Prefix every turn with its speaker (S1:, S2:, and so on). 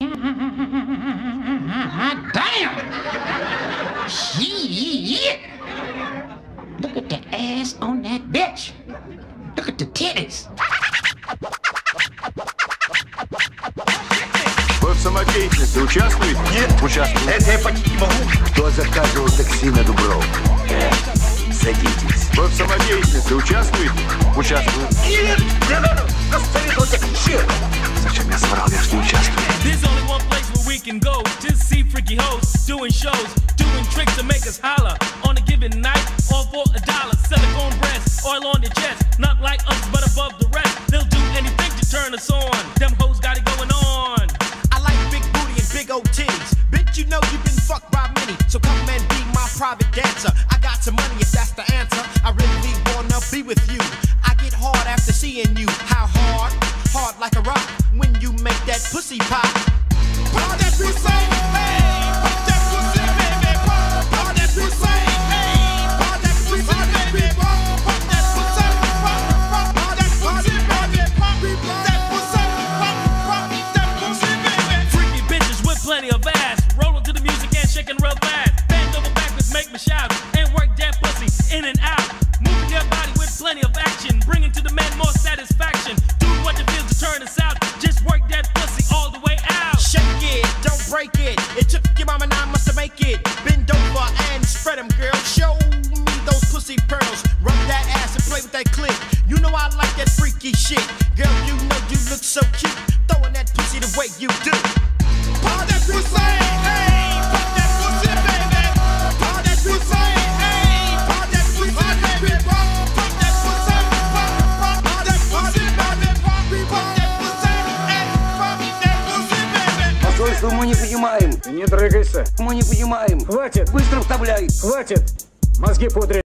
S1: Damn! Shit! Look at the ass on that bitch. Look at the titties.
S2: Вы в самодеятельности участвуете?
S3: Нет.
S2: Участвуете.
S3: Это я понять не могу.
S4: Кто заказывал такси на Дубровку? Садитесь.
S2: Вы в самодеятельности участвуете? Участвуете.
S3: Нет, не надо. Рассоветовался. Черт.
S4: Зачем я соврал? Я ж не участвую.
S5: There's only one place where we can go. Just see freaky hoes doing shows, doing tricks to make us holler. On a given night, all for $1. Silicone breasts, oil on their chest. Not like us, but above the rest. They'll do anything to turn us on. Them hoes got it going on.
S6: I like big booty and big old titties. Bitch, you know you've been fucked by many. So come and be my private dancer. I got some money if that's the answer. I really wanna be with you. I get hard after seeing you. How hard? Hard like a rock when you make that pussy pop. Pop that pussy, hey. Pop that pussy, baby. Pop that pussy, hey. Pop that pussy, baby. Pop that pussy, pop that pussy, baby. Pop that pussy, pop that pussy, baby.
S5: Freaky bitches with plenty of ass. Rolling to the music and shaking real fast. Bend over backwards, make me shout. And work that pussy in and out. Moving your body with plenty of action. Bringing to the man more satisfaction. Do what you feel to turn us out. Just work that pussy all the way out.
S6: Shake it, don't break it. It took your mama 9 months to make it. Bend over and spread them, girl. Show me those pussy pearls. Rub that ass and play with that clip. You know I like that freaky shit. Girl, you know you look so cute. Throwing that pussy the way you do. Pop that pussy, hey. Pop that pussy, baby. Pop that pussy, hey. Pop that pussy, baby. Pop that pussy, pop that pussy, baby. Pop that pussy, hey. Pop that pussy, baby.
S4: Посольство мы не понимаем.
S7: Не дрыгайся.
S4: Мы не понимаем.
S7: Хватит.
S4: Быстро вставляй.
S7: Хватит. Мозги пудрить.